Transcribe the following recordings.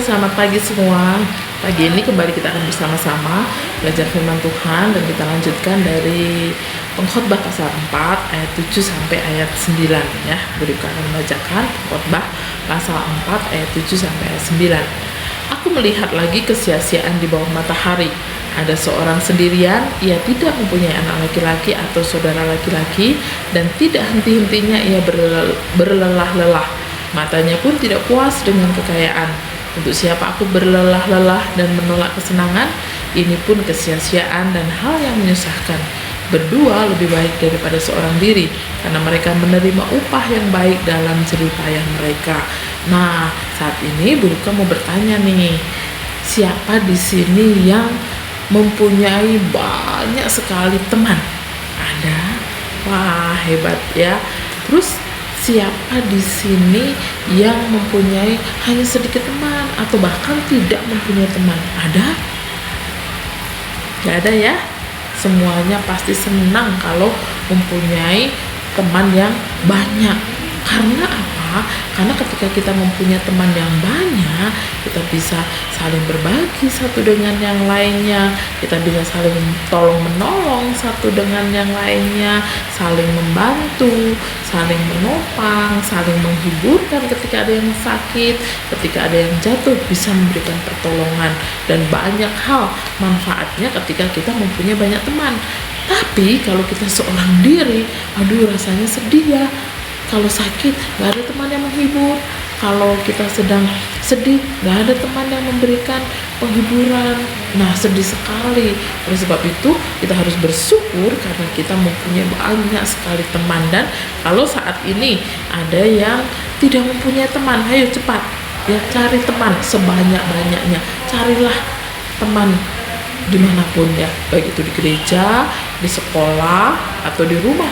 selamat pagi semua. Pagi ini kembali kita akan bersama-sama belajar firman Tuhan dan kita lanjutkan dari Pengkhotbah pasal 4 ayat 7 sampai ayat 9 ya. Berikan akan membacakan Pengkhotbah pasal 4 ayat 7 sampai ayat 9. Aku melihat lagi kesia-siaan di bawah matahari. Ada seorang sendirian, ia tidak mempunyai anak laki-laki atau saudara laki-laki, dan tidak henti-hentinya ia berlelah-lelah. Matanya pun tidak puas dengan kekayaan. Untuk siapa aku berlelah-lelah dan menolak kesenangan? Ini pun kesia-siaan dan hal yang menyusahkan. Berdua lebih baik daripada seorang diri, karena mereka menerima upah yang baik dalam jerih payah mereka. Nah, saat ini Buruka mau bertanya nih, siapa di sini yang mempunyai banyak sekali teman? Ada? Wah, hebat ya. Terus siapa di sini yang mempunyai hanya sedikit teman atau bahkan tidak mempunyai teman? Ada? Gak ada ya? Semuanya pasti senang kalau mempunyai teman yang banyak. Karena apa? Karena ketika kita mempunyai teman yang banyak, kita bisa saling berbagi satu dengan yang lainnya, kita bisa saling tolong-menolong satu dengan yang lainnya, saling membantu, saling menopang, saling menghiburkan ketika ada yang sakit, ketika ada yang jatuh, bisa memberikan pertolongan, dan banyak hal manfaatnya ketika kita mempunyai banyak teman. Tapi kalau kita seorang diri, aduh rasanya sedih ya. Kalau sakit, gak ada teman yang menghibur. Kalau kita sedang sedih, gak ada teman yang memberikan penghiburan. Nah, sedih sekali. Oleh sebab itu, kita harus bersyukur karena kita mempunyai banyak sekali teman. Dan kalau saat ini ada yang tidak mempunyai teman, ayo cepat ya, cari teman sebanyak-banyaknya. Carilah teman dimanapun ya, baik itu di gereja, di sekolah, atau di rumah,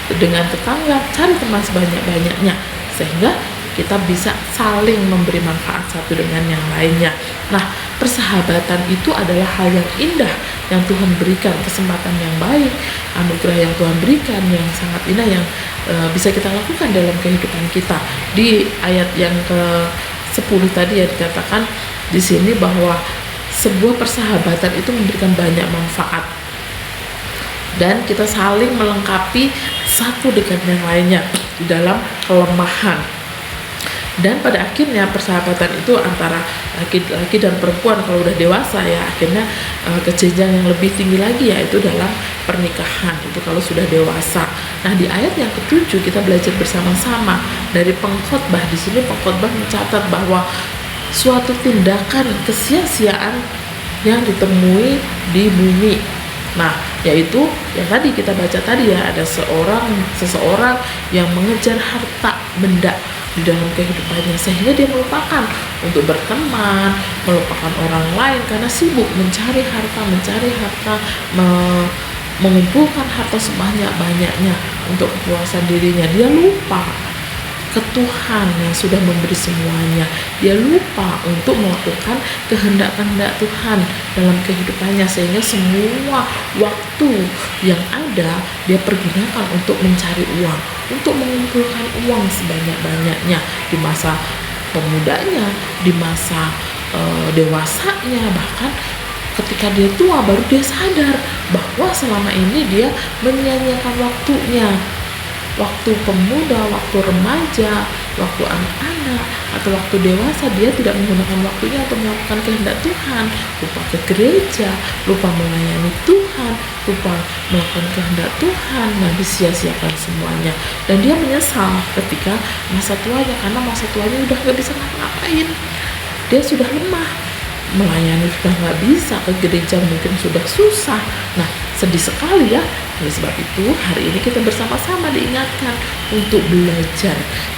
dengan tetangga. Cari teman sebanyak-banyaknya sehingga kita bisa saling memberi manfaat satu dengan yang lainnya. Nah, persahabatan itu adalah hal yang indah yang Tuhan berikan, kesempatan yang baik, anugerah yang Tuhan berikan yang sangat indah yang bisa kita lakukan dalam kehidupan kita. Di ayat yang ke-10 tadi ya dikatakan di sini bahwa sebuah persahabatan itu memberikan banyak manfaat dan kita saling melengkapi satu dengan yang lainnya di dalam kelemahan. Dan pada akhirnya persahabatan itu antara laki-laki dan perempuan kalau udah dewasa ya, akhirnya ke jenjang yang lebih tinggi lagi, yaitu dalam pernikahan, itu kalau sudah dewasa. Nah, di ayat yang ke-7 kita belajar bersama-sama dari Pengkhotbah. Di sini Pengkhotbah mencatat bahwa suatu tindakan kesia-siaan yang ditemui di bumi. Nah, yaitu yang tadi kita baca tadi ya, ada seseorang yang mengejar harta benda di dalam kehidupannya sehingga dia melupakan untuk berteman, melupakan orang lain karena sibuk mencari harta, mengumpulkan harta sebanyak-banyaknya untuk kepuasan dirinya. Dia lupa ke Tuhan yang sudah memberi semuanya. Dia lupa untuk melakukan kehendak-kehendak Tuhan dalam kehidupannya, sehingga semua waktu yang ada dia pergunakan untuk mencari uang, untuk mengumpulkan uang sebanyak-banyaknya di masa pemudanya, di masa dewasanya, bahkan ketika dia tua baru dia sadar bahwa selama ini dia menyia-nyiakan waktunya. Waktu pemuda, waktu remaja, waktu anak-anak, atau waktu dewasa dia tidak menggunakan waktunya untuk melakukan kehendak Tuhan, lupa ke gereja, lupa melayani Tuhan, lupa melakukan kehendak Tuhan. Nah, disia-siakan semuanya dan dia menyesal ketika masa tuanya, karena masa tuanya udah gak bisa ngapa-ngapain, dia sudah lemah, melayani sudah nggak bisa, ke gereja mungkin sudah susah. Nah, sedih sekali ya. Oleh sebab itu hari ini kita bersama-sama diingatkan untuk belajar.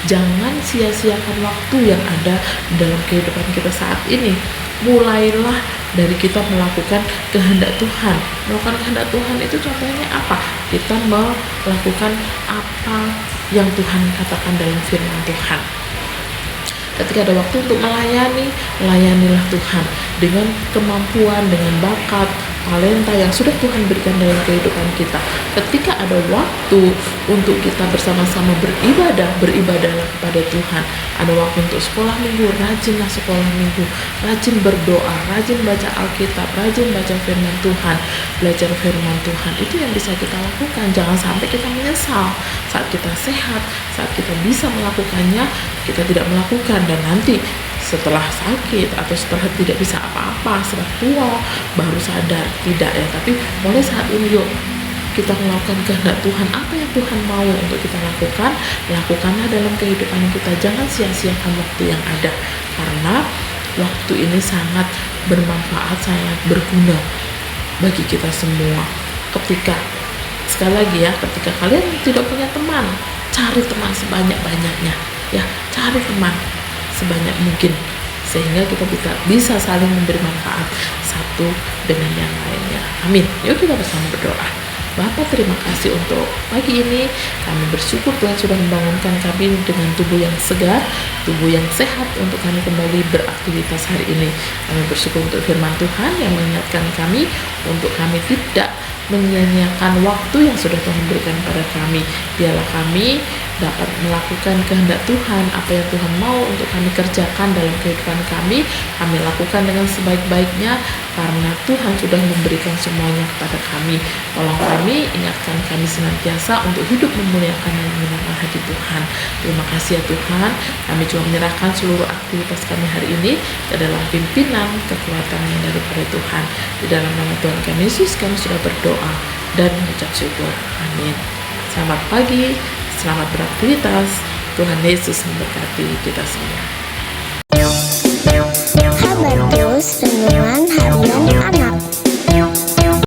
Jangan sia-siakan waktu yang ada dalam kehidupan kita saat ini. Mulailah dari kita melakukan kehendak Tuhan. Melakukan kehendak Tuhan itu contohnya apa? Kita melakukan apa yang Tuhan katakan dalam firman Tuhan. Ketika ada waktu untuk melayani, layanilah Tuhan. dengan kemampuan, dengan bakat, talenta yang sudah Tuhan berikan dalam kehidupan kita. Ketika ada waktu untuk kita bersama-sama beribadahlah kepada Tuhan. Ada waktu untuk sekolah minggu, rajinlah sekolah minggu, rajin berdoa, rajin baca Alkitab, rajin baca firman Tuhan, belajar firman Tuhan. Itu yang bisa kita lakukan. Jangan sampai kita menyesal saat kita sehat, saat kita bisa melakukannya, kita tidak melakukan, dan nanti setelah sakit atau setelah tidak bisa apa-apa, setelah tua baru sadar. Tidak ya, tapi mulai saat ini yuk kita melakukan kehendak Tuhan. Apa yang Tuhan mau untuk kita lakukan, lakukanlah dalam kehidupan kita. Jangan sia-siakan waktu yang ada, karena waktu ini sangat bermanfaat, sangat berguna bagi kita semua. Ketika, sekali lagi ya, ketika kalian tidak punya teman, cari teman sebanyak-banyaknya ya, cari teman sebanyak mungkin, sehingga kita bisa saling memberi manfaat satu dengan yang lainnya. Amin. Yuk kita bersama berdoa. Bapak, terima kasih untuk pagi ini. Kami bersyukur Tuhan sudah membangunkan kami dengan tubuh yang segar, tubuh yang sehat untuk kami kembali beraktivitas hari ini. Kami bersyukur untuk firman Tuhan yang mengingatkan kami untuk kami tidak menyia-nyiakan waktu yang sudah Tuhan berikan pada kami. Biarlah kami dapat melakukan kehendak Tuhan, apa yang Tuhan mau untuk kami kerjakan dalam kehidupan kami lakukan dengan sebaik-baiknya, karena Tuhan sudah memberikan semuanya kepada kami. Tolong kami, ingatkan kami senantiasa untuk hidup memuliakan dan menyenangkan hati Tuhan. Terima kasih ya Tuhan, kami juga menyerahkan seluruh aktivitas kami hari ini ke dalam pimpinan kekuatan yang daripada Tuhan. Di dalam nama Tuhan kami Yesus, kami sudah berdoa dan mengucap syukur. Amin. Selamat pagi, selamat beraktivitas. Tuhan Yesus memberkati kita semua. Habartus Renungan Harian Anak.